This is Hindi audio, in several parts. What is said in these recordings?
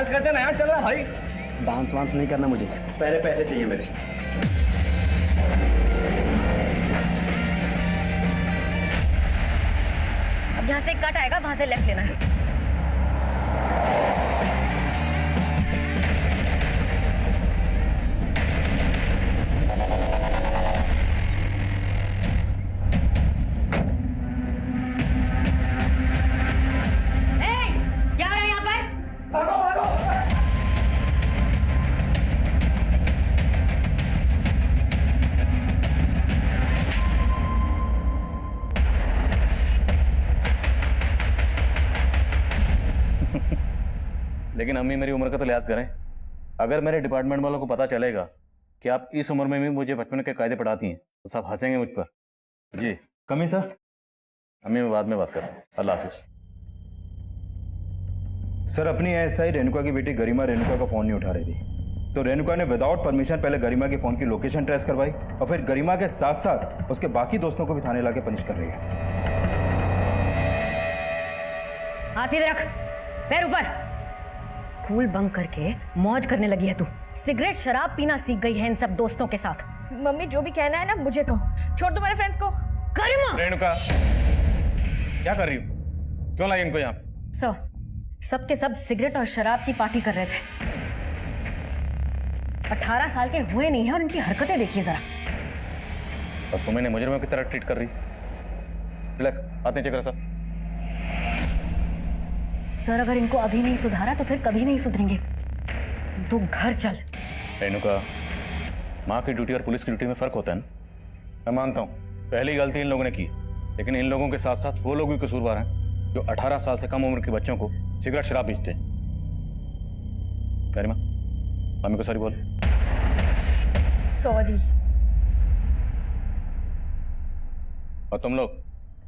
डांस करते ना यार, चल रहा भाई। डांस वांस नहीं करना मुझे, पहले पैसे चाहिए मेरे। अब यहाँ से एक कट आएगा, वहां से लेफ्ट लेना है। लेकिन अम्मी मेरी उम्र का तो लिहाज करें। अगर मेरे डिपार्टमेंट वालों को पता चलेगा कि आप इस उम्र में भी मुझे बचपन के कायदे पढ़ाती हैं तो सब हंसेंगे मुझ पर। जी कमी सर। अम्मी मैं बाद में बात करता हूँ, अल्लाह हाफिज। सर अपनी एसआई रेणुका की बेटी गरिमा रेणुका का फोन नहीं उठा रही थी, तो रेणुका ने विदाउट परमिशन पहले गरिमा के फोन की लोकेशन ट्रेस करवाई और फिर गरिमा के साथ साथ उसके बाकी दोस्तों को भी थाने लाके पनिश कर रही है। हाथ सीधे रख, पैर ऊपर। स्कूल बंक करके मौज करने लगी है तू। सिगरेट शराब पीना सीख गई है इन सब दोस्तों के साथ। मम्मी जो भी कहना है ना मुझे कहो, छोड़ दो मेरे फ्रेंड्स को। गरिमा! रेणुका क्या कर रही हो? क्यों लाई इनको यहाँ? सब के सब सिगरेट और शराब की पार्टी कर रहे थे। 18 साल के हुए नहीं है और इनकी हरकतें देखिए जरा। और तुम इन्हें मुजरिमों की तरह ट्रीट कर रही। रिलैक्स, हाथ नीचे करो सर। सर अगर इनको अभी नहीं सुधारा तो फिर कभी नहीं सुधरेंगे। तू घर चल। रेणुका, माँ की ड्यूटी और पुलिस की ड्यूटी में फर्क होता है ना। मैं मानता हूँ पहली गलती इन लोगों ने की, लेकिन इन लोगों के साथ साथ वो लोग भी कसूरवार हैं जो 18 साल से कम उम्र के बच्चों को सिगरेट शराब बेचते हैं। गरिमा, मम्मी को सॉरी बोल। सॉरी। और तुम लोग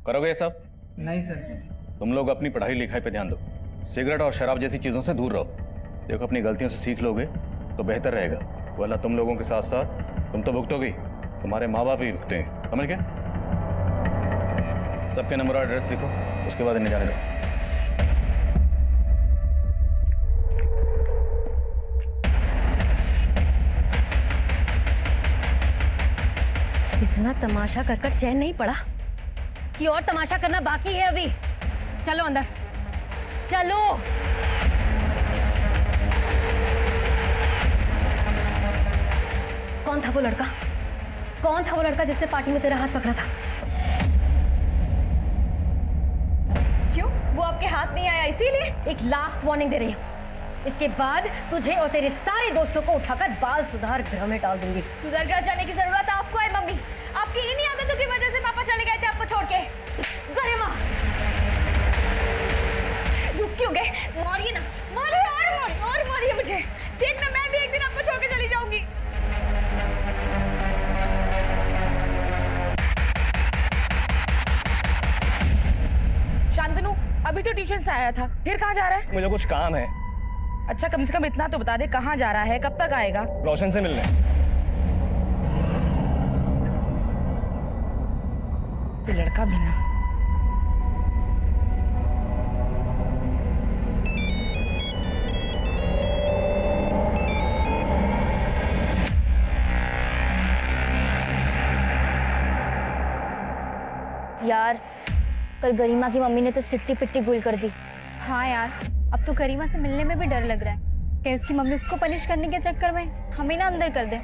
करोगे ये सब? नहीं सर। तुम लोग अपनी पढ़ाई लिखाई पे ध्यान दो, सिगरेट और शराब जैसी चीजों से दूर रहो। देखो अपनी गलतियों से सीख लोगे तो बेहतर रहेगा, वरना तुम लोगों के साथ साथ तुम तो भुगतोगे, तुम्हारे माँ बाप भी भुगतेंगे। समझ गए? सबके नंबर और एड्रेस लिखो, उसके बाद इन्हें जाने दो। इतना तमाशा कर कर चैन नहीं पड़ा कि और तमाशा करना बाकी है अभी। चलो अंदर चलो। कौन था वो लड़का? कौन था वो लड़का जिसने पार्टी में तेरा हाथ पकड़ा था? क्यों? वो आपके हाथ नहीं आया इसीलिए? एक लास्ट वार्निंग दे रही हूँ, इसके बाद तुझे और तेरे सारे दोस्तों को उठाकर बाल सुधार गृह में डाल दूंगी। सुधर कर जाने की जरूरत आपको है मम्मी। आपकी इन्हीं आदतों की वजह से पापा चले गए थे आपको छोड़ के। गरिमा झुक क्यों गए? मारिए ना, मारिए और मारिए मुझे। देखना मैं भी एक दिन आपको छोड़ के चली जाऊंगी। शांतनु अभी तो ट्यूशन से आया था, फिर कहाँ जा रहा है? मुझे कुछ काम है। अच्छा कम से कम इतना तो बता दे कहाँ जा रहा है, कब तक आएगा? रोशन से मिलने। ये लड़का भी ना। यार कल गरिमा की मम्मी ने तो सिट्टी पिट्टी गुल कर दी। हाँ यार, अब तो गरिमा से मिलने में भी डर लग रहा है कि उसकी मम्मी उसको पनिश करने के चक्कर में हमें ना अंदर कर दे।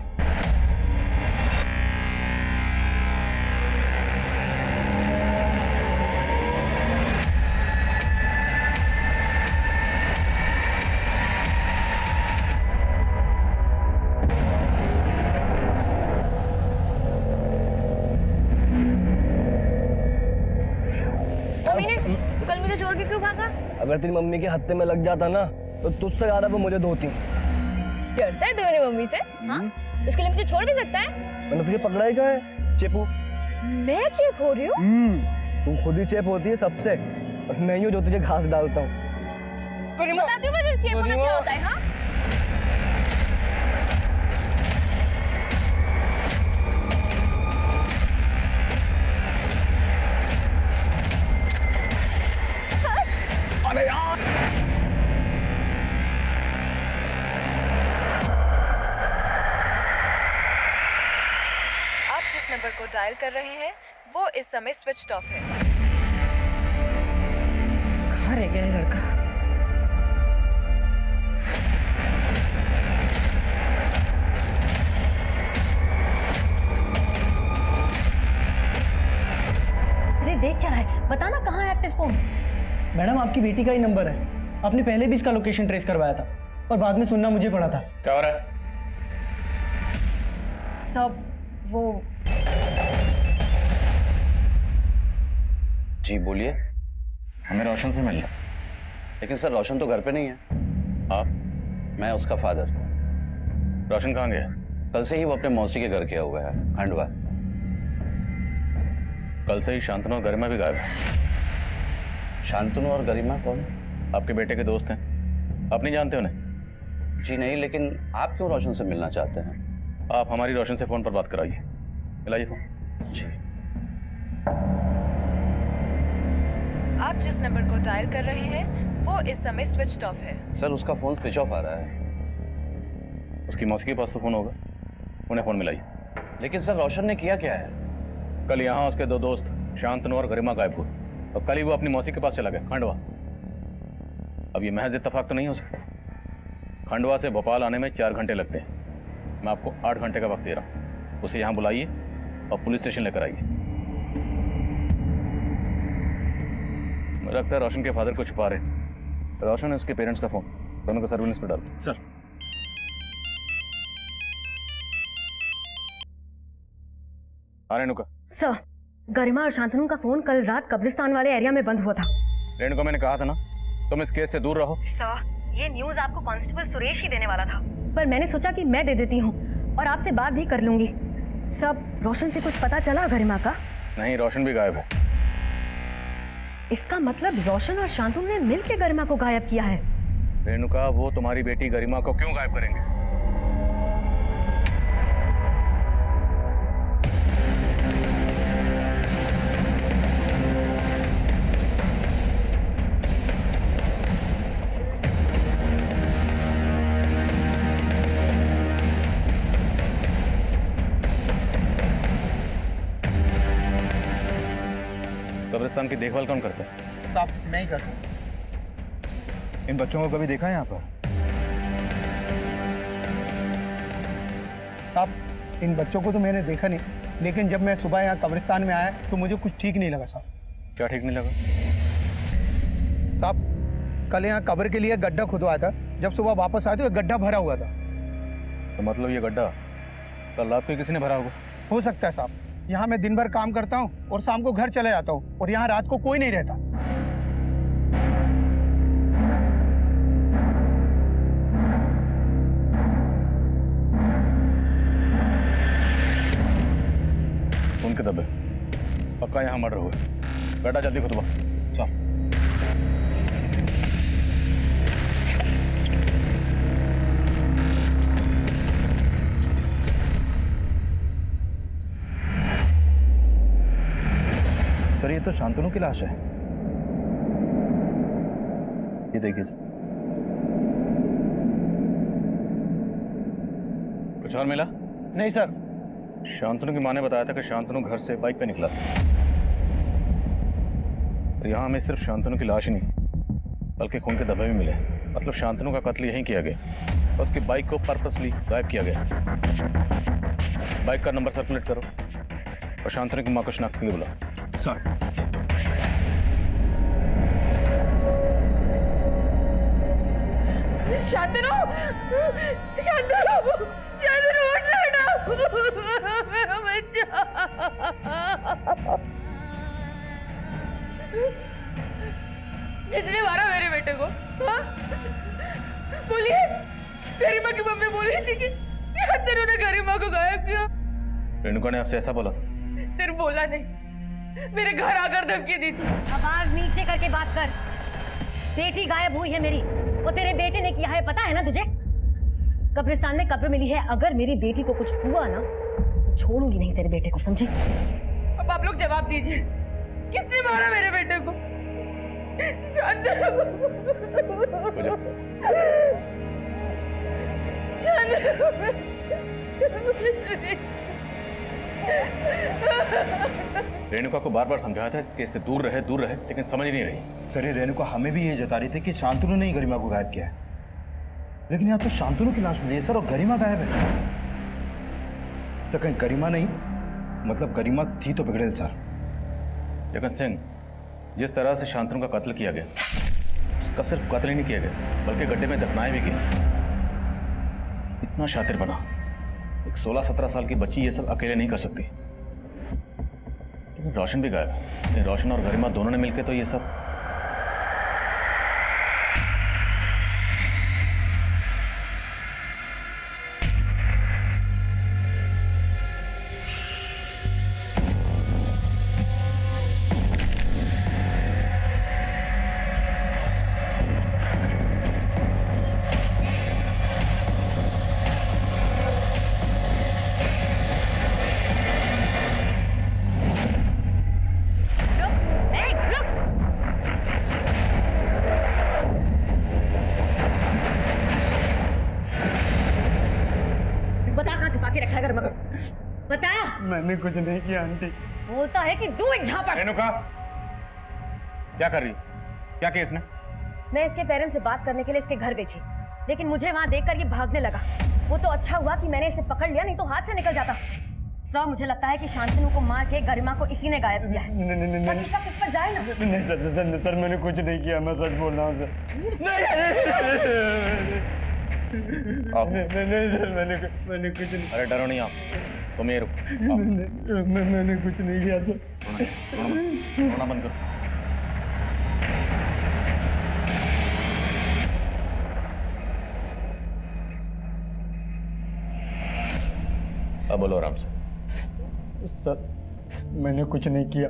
तो कल मुझे छोड़ के क्यों भागा? अगर तेरी मम्मी के हत्थे में लग जाता ना तो तुझसे ज्यादा वो मुझे धोती। डरता है तू मेरी मम्मी से? हाँ? उसके लिए मुझे छोड़ भी सकता है? मैंने तुझे पकड़ा ही क्या है? चेपू। मैं चेप हो रही हूँ? तू खुद ही चेप होती है सबसे, बस नहीं हो जो तुझे घास डालता हूँ। बताती हूँ मुझे चेप होना क्या होता है। हाँ? डायल कर रहे हैं वो इस समय स्विच्ड ऑफ है। कहाँ रह गया है लड़का? अरे देख क्या रहा है? बताना कहाँ है एक्टिव फोन? मैडम आपकी बेटी का ही नंबर है। आपने पहले भी इसका लोकेशन ट्रेस करवाया था और बाद में सुनना मुझे पड़ा था। क्या हो रहा है? सब वो जी बोलिए। हमें रोशन से मिलना। लेकिन सर रोशन तो घर पे नहीं है। आप? मैं उसका फादर। रोशन कहाँ गया? कल से ही वो अपने मौसी के घर गया हुआ है, खंडवा। कल से ही शांतनु और गरिमा भी गायब है। शांतनु और गरिमा कौन? आपके बेटे के दोस्त हैं, आप नहीं जानते उन्हें? जी नहीं, लेकिन आप क्यों रोशन से मिलना चाहते हैं? आप हमारी रोशन से फोन पर बात कराइए। मिलाइए फोन। जी। आप जिस नंबर को डायल कर रहे हैं वो इस समय स्विच्ड ऑफ है। सर उसका फोन स्विच ऑफ आ रहा है। उसकी मौसी के पास तो फोन होगा, उन्हें फोन मिलाइए। लेकिन सर रोशन ने किया क्या है? कल यहाँ उसके दो दोस्त शांतनु और गरिमा गायब हुए और कल ही वो अपनी मौसी के पास चला गया, खंडवा। अब ये महज इत्तेफाक तो नहीं हो सकता। खंडवा से भोपाल आने में 4 घंटे लगते हैं। मैं आपको 8 घंटे का वक्त दे रहा हूँ। उसे यहाँ बुलाइए और पुलिस स्टेशन लेकर आइए। मुझे लगता है रोशन के फादर को छुपा रहे। रोशन है उसके पेरेंट्स का फोन, दोनों को सर्विलेंस पर डाल। सर रेणुका। सर, गरिमा और शांतनु का फोन कल रात कब्रिस्तान वाले एरिया में बंद हुआ था। रेणुका, मैंने कहा था ना तुम इस केस से दूर रहो। सर, ये न्यूज़ आपको कांस्टेबल सुरेश ही देने वाला था, पर मैंने सोचा कि मैं दे देती हूँ और आपसे बात भी कर लूंगी। सब रोशन से कुछ पता चला गरिमा का? नहीं, रोशन भी गायब है। इसका मतलब रोशन और शांतनु ने मिलकर गरिमा को गायब किया है। रेणुका, वो तुम्हारी बेटी गरिमा को क्यों गायब करेंगे? कब्रिस्तान की देखभाल कौन करता है? साहब नहीं करता। इन बच्चों को कभी देखा है यहाँ पर? साहब इन बच्चों को तो मैंने देखा नहीं, लेकिन जब मैं सुबह यहाँ कब्रिस्तान में आया तो मुझे कुछ ठीक नहीं लगा साहब। क्या ठीक नहीं लगा? साहब कल यहाँ कब्र के लिए गड्ढा खुदवाया था, जब सुबह वापस आए तो गड्ढा भरा हुआ था। तो मतलब ये गड्ढा कल रात को किसी ने भरा होगा? हो सकता है साहब। यहाँ मैं दिन भर काम करता हूँ और शाम को घर चला जाता हूँ और यहाँ रात को कोई नहीं रहता। उनके दबे पक्का यहाँ मर्डर हुए। बेटा जल्दी खुतबा। चल। सर ये तो शांतनु की लाश है। ये देखिए सर। कुछ और मिला? नहीं सर। शांतनु की माँ ने बताया था कि शांतनु घर से बाइक पे निकला था। और यहाँ हमें सिर्फ शांतनु की लाश ही नहीं बल्कि खून के धब्बे भी मिले। मतलब शांतनु का कत्ल यहीं किया गया और उसकी बाइक को पर्पसली गायब किया गया। बाइक का नंबर सर्कुलेट करो और शांतनु की माँ को शनाख्त के लिए बुलाओ। सर शांतनु, शांतनु, शांतनु उठ बेटा, मेरा बच्चा। किसने मारा मेरे बेटे को? हाँ? बोलिए। गरिमा की मम्मी बोली थी कि शांतनु ने गरिमा को गायब किया। रेणुका ने आपसे ऐसा बोला था? सिर्फ बोला नहीं, मेरे घर आकर धमकी दी थी। आवाज नीचे करके बात कर। बेटी गायब हुई है मेरी, वो तेरे बेटे ने किया है, पता है ना तुझे? कब्रिस्तान में कब्र मिली है। अगर मेरी बेटी को कुछ हुआ ना तो छोड़ूंगी नहीं तेरे बेटे को, समझी? अब आप लोग जवाब दीजिए, किसने मारा मेरे बेटे को? शांतनु, शांतनु, रेणुका को बार बार समझाया था इस केस से दूर रहे, लेकिन समझ नहीं रही। सर ये रेणुका हमें भी ये जता रही थी कि शांतनु ने ही गरिमा को गायब किया है, लेकिन यहाँ तो शांतनु की लाश मिली है सर और गरिमा गायब है। सर कहीं गरिमा नहीं, मतलब गरिमा थी तो बिगड़ेल सर। लेकिन सिंह, जिस तरह से शांतनु का कत्ल किया गया, का सिर्फ कत्ल ही नहीं किया गया बल्कि गड्ढे में दफनाया भी गया। इतना शातिर बना, एक 16-17 साल की बच्ची ये सब अकेले नहीं कर सकती। लेकिन रोशन भी गायब है। रोशन और गरिमा दोनों ने मिलकर तो ये सब। बता कहाँ छुपा के रखा है गरिमा को? बता। मैंने कुछ नहीं किया आंटी। बोलता है कि दो एक झापड़। रेणुका क्या कर रही है? क्या किया इसने? मैं इसके पेरेंट्स से बात करने के लिए इसके घर गई थी, लेकिन मुझे वहां देखकर ये भागने लगा। वो तो अच्छा हुआ कि मैंने इसे पकड़ लिया, नहीं तो हाथ से निकल जाता। सर मुझे लगता है कि शांतनु को मार के गरिमा को इसी ने गायब किया है। ताकि शक इस पर जाए ना। नहीं सर मैंने कुछ नहीं किया, मैं सच बोल रहा हूँ सर। नहीं सर मैंने कुछ नहीं। अरे डरो नहीं, आप तुम ये रुको। मैंने कुछ नहीं किया सर। रोना बंद करो। अब बोलो आराम से। सर मैंने कुछ नहीं किया।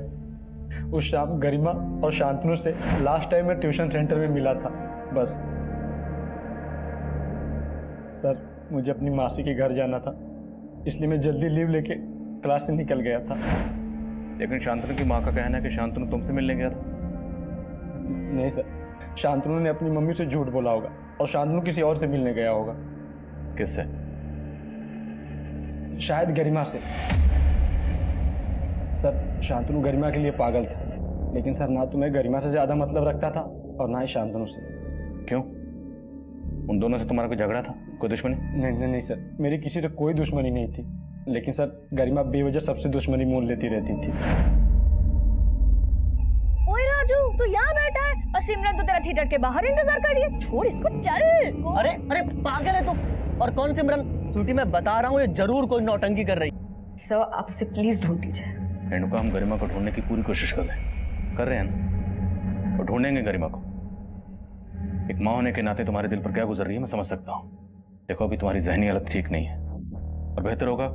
उस शाम गरिमा और शांतनु से लास्ट टाइम मैं ट्यूशन सेंटर में मिला था, बस। सर मुझे अपनी मासी के घर जाना था, इसलिए मैं जल्दी लीव लेके क्लास से निकल गया था। लेकिन शांतनु की माँ का कहना है कि शांतनु तुमसे मिलने गया था। नहीं सर, शांतनु ने अपनी मम्मी से झूठ बोला होगा और शांतनु किसी और से मिलने गया होगा। किससे? शायद गरिमा से। सर शांतनु गरिमा के लिए पागल था, लेकिन सर ना तो मैं गरिमा से ज्यादा मतलब रखता था और ना ही शांतनु से। क्यों? उन दोनों से तुम्हारा कोई झगड़ा था, कोई दुश्मनी? नहीं सर, मेरी किसी से कोई दुश्मनी नहीं थी, लेकिन सर गरिमा बेवजह सबसे दुश्मनी मोल लेती रहती थी। ओए राजू, तू यहाँ बैठा है और सिमरन तो तेरा थिएटर के बाहर इंतजार कर रही है। छोड़ इसको, चल। अरे पागल है तू। और कौन सिमरन? छुट्टी मैं बता रहा हूँ, ये जरूर कोई नौटंकी कर रही। सर आप उसे प्लीज ढूंढ दीजिए। रेणुका, हम गरिमा को ढूंढने की पूरी कोशिश कर रहे हैं ना, और ढूंढेंगे गरिमा को। एक माँ होने के नाते तुम्हारे दिल पर क्या गुजर रही है मैं समझ सकता हूँ। देखो अभी तुम्हारी जहनी हालत ठीक नहीं है और बेहतर होगा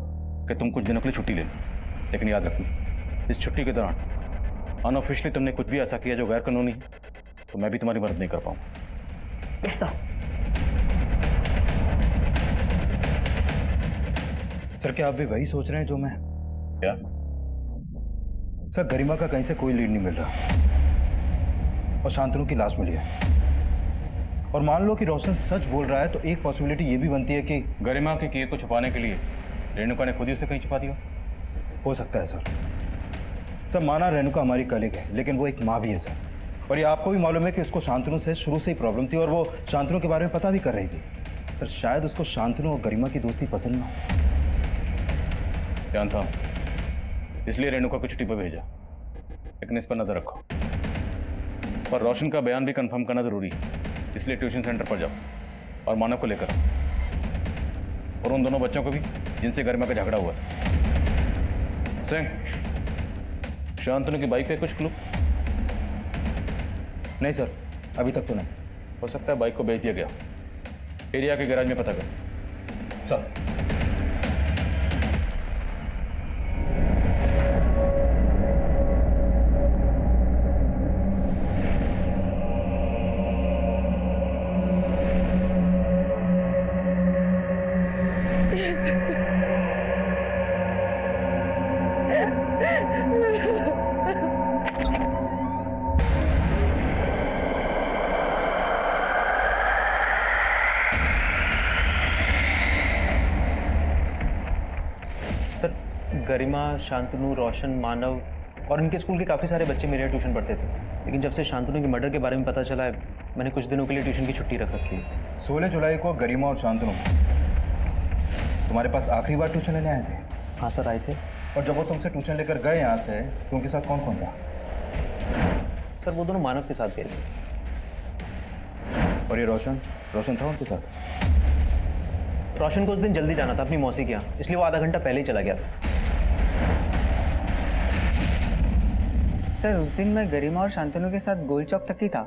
कि तुम कुछ दिनों के लिए छुट्टी ले लो। लेकिन याद रखना, इस छुट्टी के दौरान अनऑफिशियली तुमने कुछ भी ऐसा किया जो गैर कानूनी है तो मैं भी तुम्हारी मदद नहीं कर पाऊंगा। Yes sir. सर क्या आप भी वही सोच रहे हैं जो मैं? क्या? सर गरिमा का कहीं से कोई लीड नहीं मिल रहा और शांतनु की लाश मिली है। और मान लो कि रोशन सच बोल रहा है तो एक पॉसिबिलिटी ये भी बनती है कि गरिमा के किए को छुपाने के लिए रेणुका ने खुद ही उसे कहीं छुपा दिया। हो सकता है सर। सर माना रेणुका हमारी कलीग है, लेकिन वो एक माँ भी है सर। और ये आपको भी मालूम है कि उसको शांतनु से शुरू से ही प्रॉब्लम थी और वो शांतनु के बारे में पता भी कर रही थी। पर शायद उसको शांतनु और गरिमा की दोस्ती पसंद ना हो। जानता हूँ, इसलिए रेणुका को छुट्टी पर भेजा, लेकिन इस पर नजर रखो। पर रोशन का बयान भी कंफर्म करना जरूरी है, इसलिए ट्यूशन सेंटर पर जाओ और मानव को लेकर और उन दोनों बच्चों को भी जिनसे गरिमा का झगड़ा हुआ। सिंह, शांतनु की बाइक पे कुछ क्लू? नहीं सर, अभी तक तो नहीं। हो सकता है बाइक को बेच दिया गया। एरिया के गैराज में पता कर। सर गरिमा, शांतनु, रोशन, मानव और इनके स्कूल के काफ़ी सारे बच्चे मेरे यहाँ ट्यूशन पढ़ते थे, लेकिन जब से शांतनु के मर्डर के बारे में पता चला है मैंने कुछ दिनों के लिए ट्यूशन की छुट्टी रख रखी है। 16 जुलाई को गरिमा और शांतनु तुम्हारे पास आखिरी बार ट्यूशन लेने आए थे? हाँ सर, आए थे। और जब वो तुमसे ट्यूशन लेकर गए यहाँ से तो उनके साथ कौन कौन था? सर वो दोनों मानव के साथ गए थे। और ये रोशन था उनके साथ? रोशन को उस दिन जल्दी जाना था अपनी मौसी के यहाँ, इसलिए वो आधा घंटा पहले ही चला गया था। सर उस दिन मैं गरिमा और शांतनु के साथ गोल चौक तक ही था,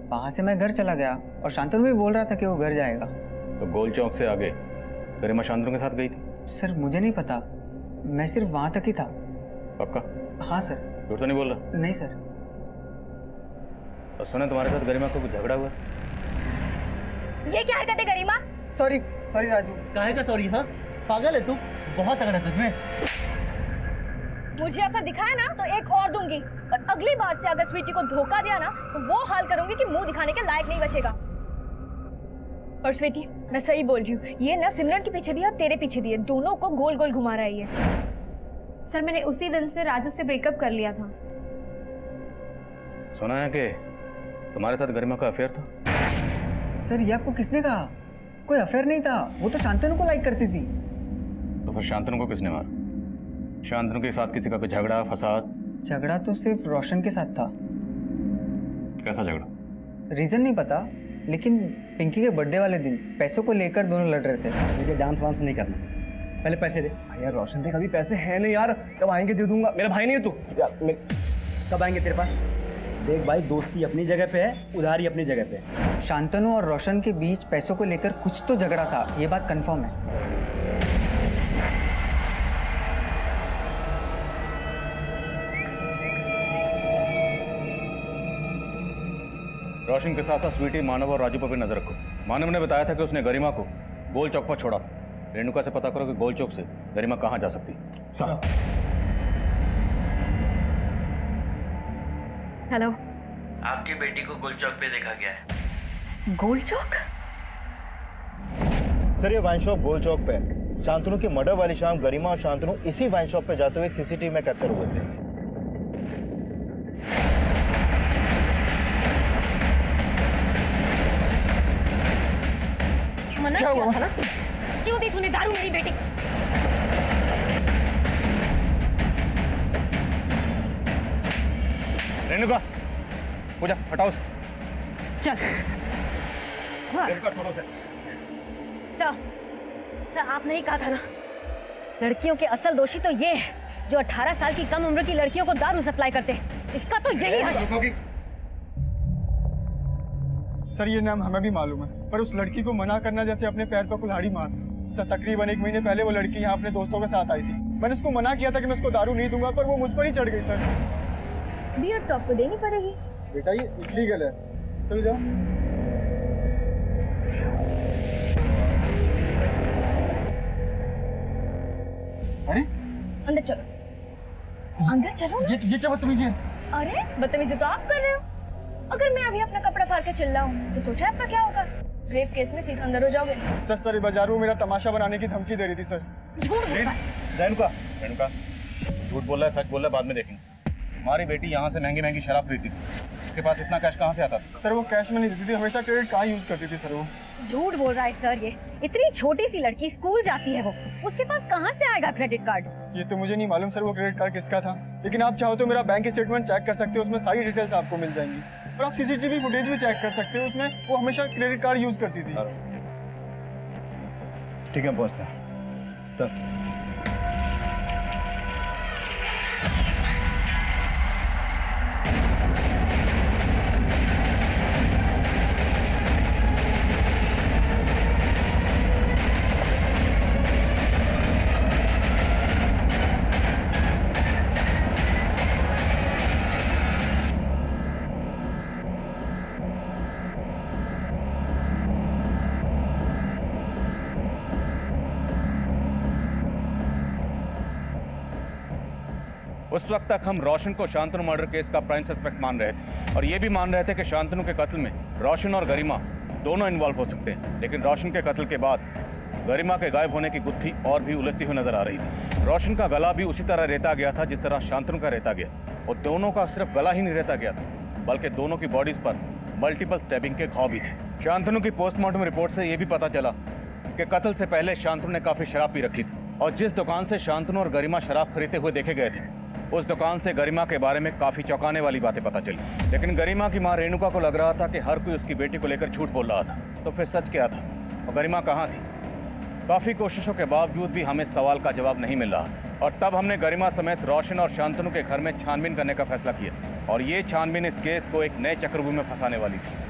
वहाँ से मैं घर चला गया और शांतनु भी बोल रहा था कि वो घर जाएगा। तो गोल चौक से आगे गरिमा शांतनु के साथ गई थी? सर मुझे नहीं पता, मैं सिर्फ वहाँ तक ही था। पक्का? हाँ सर। झूठ तो नहीं बोल रहा? नहीं सर। और सुना तुम्हारे साथ गरिमा को कुछ झगड़ा हुआ? ये क्या हरकत है गरिमा? सॉरी राजू। काहे का सॉरी? हाँ पागल है तू, बहुत तगड़ा तुझ में। मुझे अगर दिखाया ना तो एक और दूंगी, और अगली बार से अगर स्वीटी को धोखा दिया ना तो वो हाल करूंगी कि मुंह दिखाने के लायक नहीं बचेगा। और स्वीटी मैं सही बोल रही हूँ, ये ना सिमरन के पीछे भी है और तेरे पीछे भी है, दोनों को गोल गोल घुमा रहा है ये। सर मैंने उसी दिन से राजू से ब्रेकअप कर लिया था। सुना है कि तुम्हारे साथ गरिमा का अफेयर था? सर ये आपको किसने कहा? कोई अफेयर नहीं था, वो तो शांतनु को लाइक करती थी। तो फिर शांतनु को किसने मारा? शांतनु के साथ किसी का कोई झगड़ा फसाद? झगड़ा तो सिर्फ रोशन के साथ था। कैसा झगड़ा? रीजन नहीं पता, लेकिन पिंकी के बर्थडे वाले दिन पैसों को लेकर दोनों लड़ रहे थे। मुझे डांस वांस नहीं करना, पहले पैसे दे। यार रोशन देख अभी पैसे हैं नहीं यार, कब आएंगे दे दूंगा। मेरा भाई नहीं है तू यार, कब आएंगे तेरे पास? देख भाई, दोस्ती अपनी जगह पे है, उधारी अपनी जगह पे है। शांतनु और रोशन के बीच पैसों को लेकर कुछ तो झगड़ा था, ये बात कंफर्म है। रोशन के साथ साथ स्वीटी, मानव और राजू पर भी नजर रखो। मानव ने बताया था कि उसने गरिमा को गोल चौक पर छोड़ा था। रेणुका से पता करो कि गोल चौक से गरिमा कहाँ जा सकती है। सर हेलो, आपकी बेटी को गोल चौक पे देखा गया है। गोल चौक? सर ये वाइन शॉप गोल चौक पे है। शांतनु की मर्डर वाली शाम गरिमा और शांतनु इसी वाइन शॉप पे जाते हुए एक सीसीटीवी में कैप्चर हुए थे। मना किया था ना, क्यों दी तूने दारू मेरी बेटी? रेणुका पूजा हटाओ उसे। चल। रेणुका छोड़ो उसे। सर आपने ही कहा था ना, लड़कियों के असल दोषी तो ये है जो 18 साल की कम उम्र की लड़कियों को दारू सप्लाई करते हैं। इसका तो यही हश। सर ये नाम हमें भी मालूम है, पर उस लड़की को मना करना जैसे अपने पैर पर कुल्हाड़ी मारना। सर तकरीबन 1 महीने पहले वो लड़की यहाँ अपने दोस्तों के साथ आई थी। मैंने उसको मना किया था कि मैं उसको दारू नहीं दूंगा, पर वो मुझ पर ही चढ़ गई। सर बियर टॉप को देनी पड़ेगी। बेटा ये इलीगल है, चलो जाओ। अरे अंदर चलो, अंदर चलो ना। ये क्या बदतमीजी है? अरे बदतमीजी तो आप कर रहे हो। अगर मैं अभी अपना कपड़ा फाड़ के चिल्लाऊं तो सोचा आपका क्या होगा? रेप केस में सीधा अंदर हो जाओगे। सर बाजार में मेरा तमाशा बनाने की धमकी दे रही थी। सर झूठ बोल रहा है। रेणुका झूठ बोल रहा है सच बोल रहा है बाद में देखेंगे। हमारी बेटी यहाँ से महंगी महंगी शराब खरीदती थी, उसके पास इतना कैश कहाँ से आता था? सर वो कैश में नहीं देती थी, हमेशा क्रेडिट कार्ड यूज करती थी। सर वो झूठ बोल रहा है सर। ये इतनी छोटी सी लड़की स्कूल जाती है, वो उसके पास कहाँ से आएगा क्रेडिट कार्ड? ये तो मुझे नहीं मालूम सर वो क्रेडिट कार्ड किसका था, लेकिन आप चाहो तो मेरा बैंक स्टेटमेंट चेक कर सकते हो, उसमें सारी डिटेल्स आपको मिल जाएंगी। और आप सीसीटीवी फुटेज भी चेक कर सकते हो, उसमें वो हमेशा क्रेडिट कार्ड यूज करती थी। ठीक है पहुंचते हैं सर। उस वक्त तक हम रोशन को शांतनु मर्डर केस का प्राइम सस्पेक्ट मान रहे थे और ये भी मान रहे थे कि शांतनु के कत्ल में रोशन और गरिमा दोनों इन्वॉल्व हो सकते हैं। लेकिन रोशन के कत्ल के बाद गरिमा के गायब होने की गुत्थी और भी उलझती हुई नजर आ रही थी। रोशन का गला भी उसी तरह रेता गया था जिस तरह शांतनु का रेता गया, और दोनों का सिर्फ गला ही नहीं रेता गया था, बल्कि दोनों की बॉडीज पर मल्टीपल स्टैबिंग के घाव भी थे। शांतनु की पोस्टमार्टम रिपोर्ट से यह भी पता चला कि कत्ल से पहले शांतनु ने काफी शराब पी रखी थी, और जिस दुकान से शांतनु और गरिमा शराब खरीदते हुए देखे गए थे, उस दुकान से गरिमा के बारे में काफी चौंकाने वाली बातें पता चली। लेकिन गरिमा की मां रेणुका को लग रहा था कि हर कोई उसकी बेटी को लेकर झूठ बोल रहा था, तो फिर सच क्या था और गरिमा कहाँ थी? काफी कोशिशों के बावजूद भी हमें सवाल का जवाब नहीं मिल रहा, और तब हमने गरिमा समेत रोशन और शांतनु के घर में छानबीन करने का फैसला किया, और ये छानबीन इस केस को एक नए चक्रव्यूह में फंसाने वाली थी।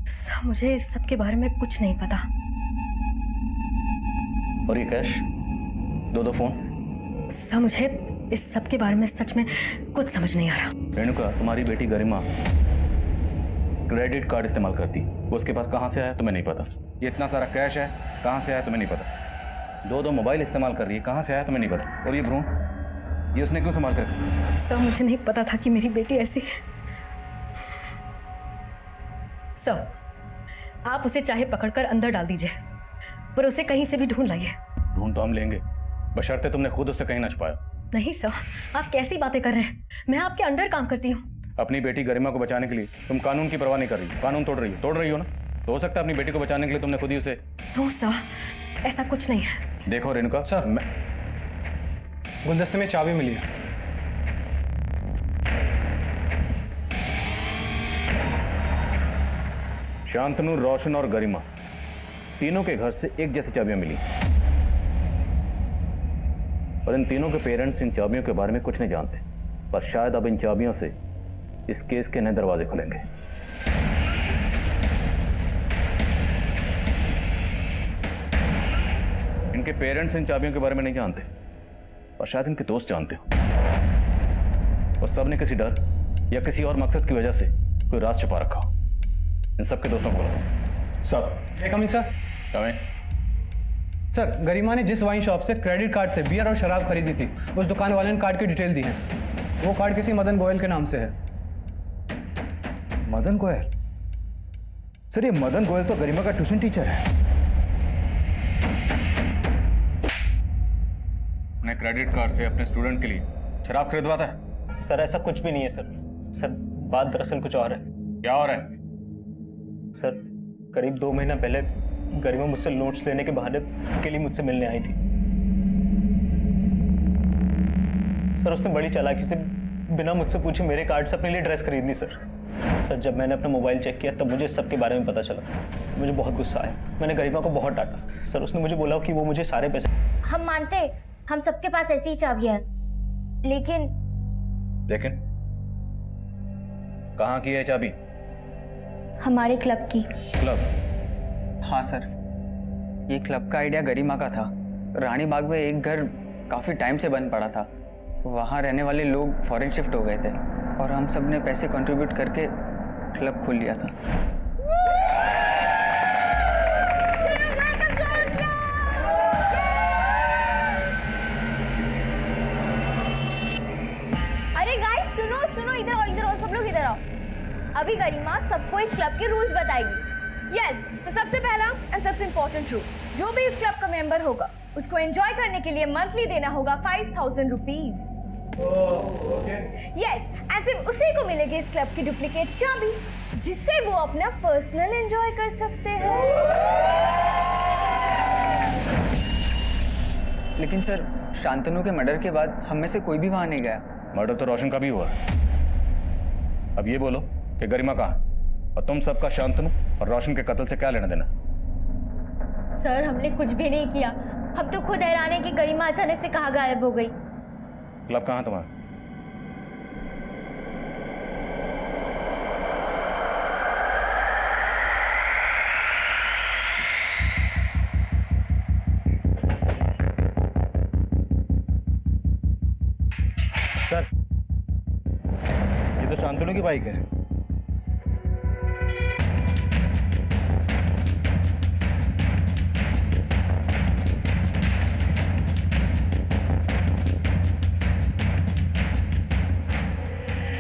सर, मुझे इस सब के बारे में कुछ नहीं पता। और ये कैश, दो फोन? सर, मुझे इस सब के बारे में सच में कुछ समझ नहीं आ रहा। रेणुका, तुम्हारी बेटी गरिमा क्रेडिट कार्ड इस्तेमाल करती, वो उसके पास कहाँ से आया तुम्हें नहीं पता। ये इतना सारा कैश है, कहाँ से आया तुम्हें नहीं पता। दो मोबाइल इस्तेमाल कर रही है, कहाँ से आया तुम्हें नहीं पता। और ये भ्रूण, ये उसने क्यों संभाल कर रखा? सर, मुझे नहीं पता था कि मेरी बेटी ऐसी। सर, आप उसे चाहे पकड़कर अंदर डाल दीजिए, पर उसे कहीं से भी ढूंढ लाइए। ढूंढ तो हम लेंगे, बशर्ते तुमने खुद उसे कहीं न छुपाया। नहीं सर, आप कैसी बातें कर रहे हैं? मैं आपके अंडर काम करती हूँ। अपनी बेटी गरिमा को बचाने के लिए तुम कानून की परवाह नहीं कर रही, कानून तोड़ रही हो ना। तो हो सकता है अपनी बेटी को बचाने के लिए तुमने खुद ही उसे। नो सर, ऐसा कुछ नहीं है। देखो रेणुका, सर, गुलदस्ते में चाबी मिली है। शांतनु, रोशन और गरिमा तीनों के घर से एक जैसी चाबियां मिली, और इन तीनों के पेरेंट्स इन चाबियों के बारे में कुछ नहीं जानते, पर शायद अब इन चाबियों से इस केस के नए दरवाजे खुलेंगे। इनके पेरेंट्स इन चाबियों के बारे में नहीं जानते, पर शायद इनके दोस्त जानते हो, और सबने किसी डर या किसी और मकसद की वजह से कोई राज छुपा रखा हो। इन सबके दोस्तों को बुलाओ। Sir, coming sir. Coming. Sir, Garima ने जिस वाइन शॉप से क्रेडिट कार्ड से बियर और शराब खरीदी थी, उस दुकान वाले ने कार्ड की डिटेल दी है। वो कार्ड किसी मदन गोयल के नाम से है। मदन गोयल? सर, ये मदन गोयल तो गरिमा का ट्यूशन टीचर है। अपने क्रेडिट कार्ड से अपने स्टूडेंट के लिए शराब खरीदवाता है? सर, ऐसा कुछ भी नहीं है सर। सर, बात दरअसल कुछ और है। क्या और है? सर, करीब 2 महीना पहले गरिमा मुझसे नोट्स लेने के बहाने के लिए मुझसे मिलने आई थी। सर, उसने बड़ी चालाकी से बिना मुझसे पूछे मेरे कार्ड से अपने लिए ड्रेस खरीद ली सर। सर, जब मैंने अपना मोबाइल चेक किया तब मुझे इस सब के बारे में पता चला। सर, मुझे बहुत गुस्सा आया। मैंने गरिमा को बहुत डांटा। सर, उसने मुझे बोला कि वो मुझे सारे पैसे। हम मानते, हम सबके पास ऐसी ही चाबी है, लेकिन कहाँ की है चाबी? हमारे क्लब की। क्लब? हाँ सर, ये क्लब का आइडिया गरिमा का था। रानी बाग में एक घर काफ़ी टाइम से बंद पड़ा था, वहाँ रहने वाले लोग फॉरेन शिफ्ट हो गए थे, और हम सब ने पैसे कंट्रीब्यूट करके क्लब खोल लिया था। अरे गाइस, सुनो सुनो, इधर आओ, सब लोग इधर आओ। अभी गरिमा सबको इस क्लब के रूल्स बताएगी। यस, तो सबसे पहला एंड सबसे इम्पोर्टेंट रूल, जो भी इस क्लब का मेंबर होगा उसको एंजॉय करने के लिए मंथली देना होगा 5000 रुपीज। यस, एंड सिर्फ उसी को मिलेगी इस क्लब की डुप्लीकेट चाबी, जिससे वो अपना पर्सनल एंजॉय कर सकते हैं। लेकिन सर, शांतनु के मर्डर के बाद हम में से कोई भी वहां नहीं गया। मर्डर तो रोशन का भी हुआ। अब ये बोलो कि गरिमा कहाँ, और तुम सबका शांतनु और रोशन के कत्ल से क्या लेना देना? सर, हमने कुछ भी नहीं किया। हम तो खुद हैरान है कि गरिमा अचानक से कहाँ गायब हो गई। क्लब कहाँ तुम्हारा? शांतनु की बाइक है।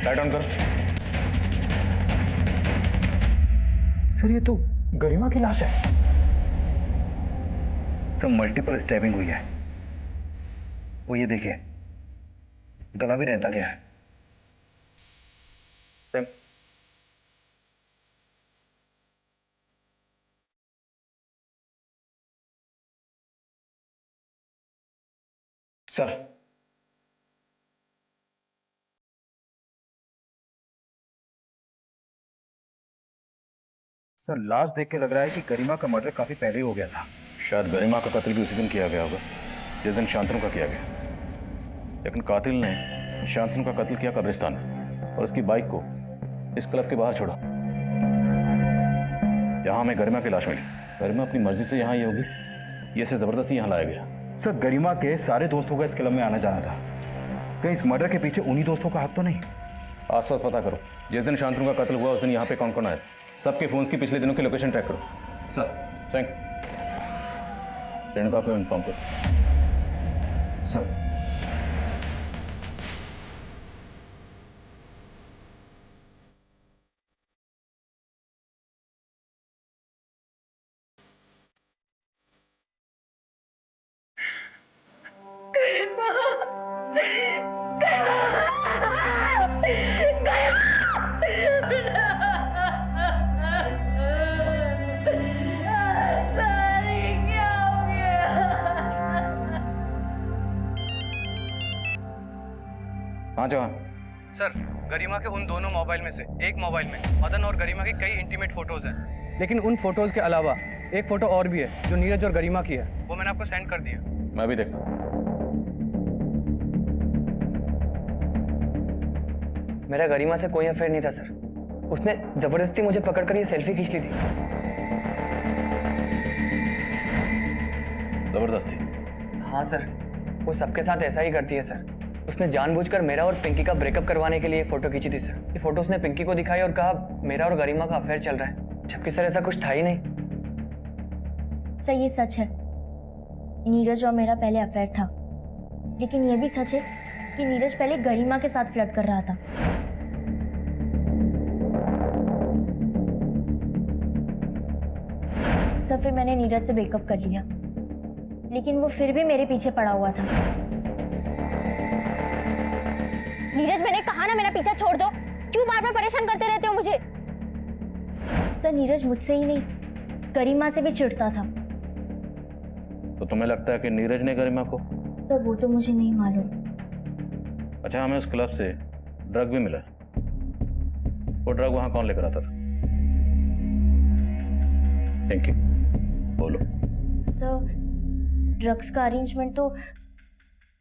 लाइट ऑन कर। सर ये तो गरिमा की लाश है। तो मल्टीपल स्टैबिंग हुई है। वो ये देखिए, गला भी रहता गया है। सर सर लाश देख के लग रहा है कि गरिमा का मर्डर काफी पहले ही हो गया था। शायद गरिमा का कत्ल भी उसी दिन किया गया होगा जिस दिन शांतनु का किया गया, लेकिन कातिल ने शांतनु का कत्ल किया कब्रिस्तान में और उसकी बाइक को इस क्लब के बाहर छोड़ा जहां हमें गरिमा की लाश मिली। गरिमा अपनी मर्जी से यहाँ आई होगी, ये इसे जबरदस्ती यहाँ लाया गया। सर गरिमा के सारे दोस्तों का इस क्लब में आना जाना था, कहीं इस मर्डर के पीछे उन्हीं दोस्तों का हाथ तो नहीं? आसपास पता करो, जिस दिन शांतनु का कत्ल हुआ उस दिन यहाँ पे कौन कौन आया, सबके फोन्स की पिछले दिनों की लोकेशन ट्रैक करो। सर सिंह, रेणुका को इन्फॉर्म करो। सर हाँ जवान। सर गरिमा के उन दोनों मोबाइल में से एक मोबाइल में मदन और गरिमा की कई इंटीमेट फोटोज हैं, लेकिन उन फोटोज के अलावा एक फोटो और भी है जो नीरज और गरिमा की है। वो मैंने आपको सेंड कर दिया। मैं भी देखता हूँ। मेरा गरिमा से कोई अफेयर नहीं था सर। उसने जबरदस्ती मुझे पकड़कर ये सेल्फी खींच ली थी। जबरदस्ती? हाँ सर, वो सबके साथ ऐसा ही करती है सर। उसने जानबूझकर मेरा और पिंकी का ब्रेकअप करवाने के लिए फोटो खींची थी सर। ये फोटो उसने पिंकी को दिखाई और कहा मेरा और गरिमा का अफेयर चल रहा है, जबकि सर ऐसा कुछ था ही नहीं। सर ये सच है, नीरज और मेरा पहले अफेयर था, लेकिन ये भी सच है कि नीरज पहले गरिमा के साथ फ्लर्ट कर रहा था। सर फिर मैंने नीरज से ब्रेकअप कर लिया, लेकिन वो फिर भी मेरे पीछे पड़ा हुआ था। नीरज मैंने कहा ना मेरा पीछा छोड़ दो, क्यों बार बार परेशान करते रहते हो मुझे? सर नीरज मुझसे ही नहीं गरिमा से भी चिढ़ता था। तो तुम्हें लगता है कि नीरज ने गरिमा को? तो वो तो मुझे नहीं मालूम। अच्छा, हमें उस क्लब से ड्रग भी मिला। वो ड्रग वहां कौन लेकर आता था? थैंक यू, बोलो। सर ड्रग्स का अरेंजमेंट तो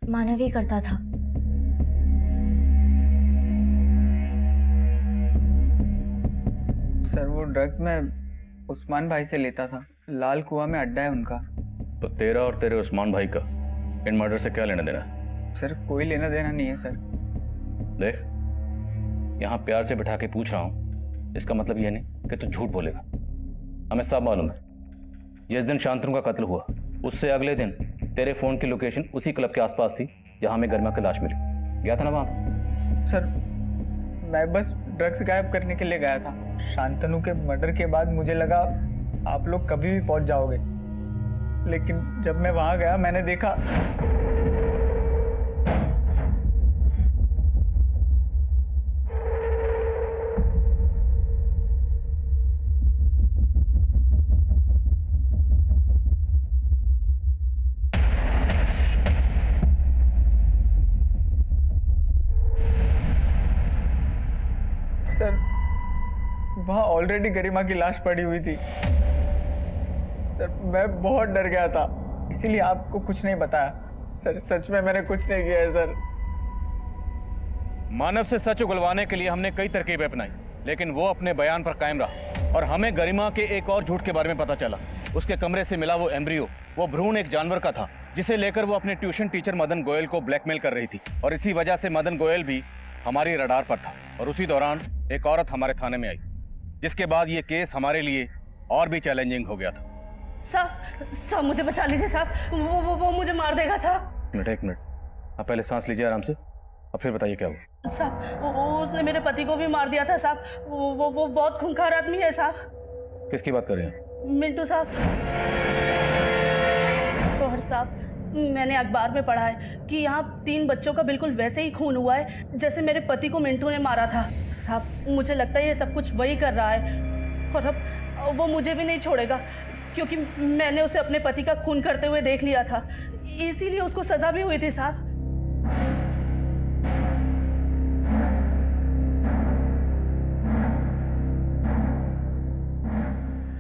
मानव ही करता था। सर वो ड्रग्स मैं उस्मान भाई से लेता था, लाल कुआं में अड्डा है उनका। तो तेरा और तेरे उस्मान भाई का इन मर्डर से क्या लेना देना है? सर कोई लेना देना नहीं है सर। देख, यहाँ प्यार से बिठा के पूछ रहा हूँ, इसका मतलब ये नहीं कि तू झूठ बोलेगा। हमें सब मालूम है, जिस दिन शांतनु का कत्ल हुआ उससे अगले दिन तेरे फोन की लोकेशन उसी क्लब के आसपास थी जहां हमें गरिमा की लाश मिली। गया था ना वहां? सर मैं बस ड्रग्स गायब करने के लिए गया था। शांतनु के मर्डर के बाद मुझे लगा आप लोग कभी भी पहुंच जाओगे, लेकिन जब मैं वहां गया मैंने देखा सर वहां ऑलरेडी गरिमा की लाश पड़ी हुई थी। सर मैं बहुत डर गया था, इसीलिए आपको कुछ नहीं बताया। सर सच में मैंने कुछ नहीं किया है सर। मानव से सच उगलवाने के लिए हमने कई तरकीबें अपनाई, लेकिन वो अपने बयान पर कायम रहा और हमें गरिमा के एक और झूठ के बारे में पता चला। उसके कमरे से मिला वो एम्ब्रियो, वो भ्रूण एक जानवर का था जिसे लेकर वो अपने ट्यूशन टीचर मदन गोयल को ब्लैकमेल कर रही थी, और इसी वजह से मदन गोयल भी हमारी रडार पर था और उसी दौरान एक औरत हमारे थाने में आई, जिसके बाद ये केस हमारे लिए और भी चैलेंजिंग हो गया था। साहब मुझे बचा लीजिए साहब, वो मुझे मार देगा साहब। एक मिनट, आप पहले सांस लीजिए आराम से और फिर बताइए क्या हुआ। साहब उसने मेरे पति को भी मार दिया था साहब। वो बहुत खूंखार आदमी है साहब। किसकी बात कर रहे हैं? मिंटू साहब। तो साहब, मैंने अखबार में पढ़ा है कि यहाँ 3 बच्चों का बिल्कुल वैसे ही खून हुआ है जैसे मेरे पति को मिंटू ने मारा था। साहब मुझे लगता है ये सब कुछ वही कर रहा है और अब वो मुझे भी नहीं छोड़ेगा, क्योंकि मैंने उसे अपने पति का खून करते हुए देख लिया था, इसीलिए उसको सजा भी हुई थी साहब।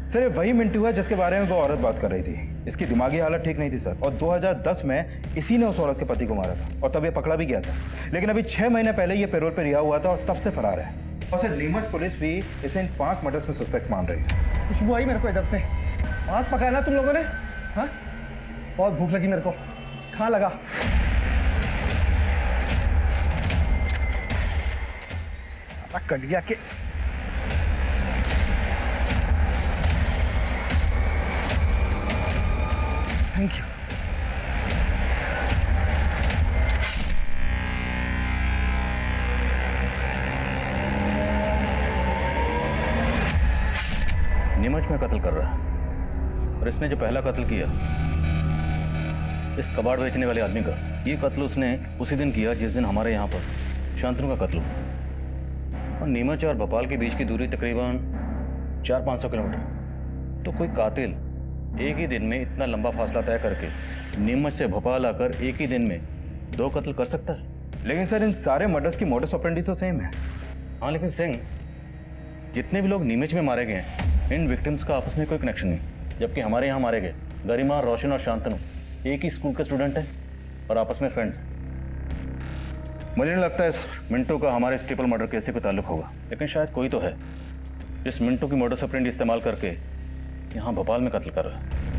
सर ये वही मिंटू है जिसके बारे में वो औरत बात कर रही थी। इसकी दिमागी हालत ठीक नहीं थी सर, और 2010 में इसी ने उस औरत के पति को मारा था और तब ये पकड़ा भी गया था। लेकिन अभी 6 महीने पहले ये पैरोल पे रिहा हुआ था और तब से फरार है। और सर नीमच पुलिस भी इसे इन 5 मर्डर्स में सस्पेक्ट मान रही है। खुशबू आई मेरे को इधर से। मांस पकाया ना तुम लोगों ने? हाँ, बहुत भूख लगी मेरे को, खा लगा। कट गया के। Thank you. नीमच में कत्ल कर रहा है, और इसने जो पहला कत्ल किया इस कबाड़ बेचने वाले आदमी का, ये कत्ल उसने उसी दिन किया जिस दिन हमारे यहाँ पर शांतनु का कत्ल हुआ। और नीमच और भोपाल के बीच की दूरी तकरीबन 400-500 किलोमीटर। तो कोई कातिल एक ही दिन में इतना लंबा फासला तय करके नीमच से भोपाल आकर एक ही दिन में 2 कत्ल कर सकता है। लेकिन सर इन सारे मर्डर्स की मोडस ऑपरेंडी तो सेम है। हाँ, लेकिन सिंह, जितने भी लोग नीमच में मारे गए हैं इन विक्टिम्स का आपस में कोई कनेक्शन नहीं, जबकि हमारे यहाँ मारे गए गरिमा, रोशन और शांतनु एक ही स्कूल के स्टूडेंट हैं और आपस में फ्रेंड्स हैं। मुझे नहीं लगता इस मिंटू का हमारे इस ट्रिपल मर्डर केस से कोई ताल्लुक होगा, लेकिन शायद कोई तो है इस मिंटू की मोडस ऑपरेंडी इस्तेमाल करके यहाँ भोपाल में कत्ल कर रहा है।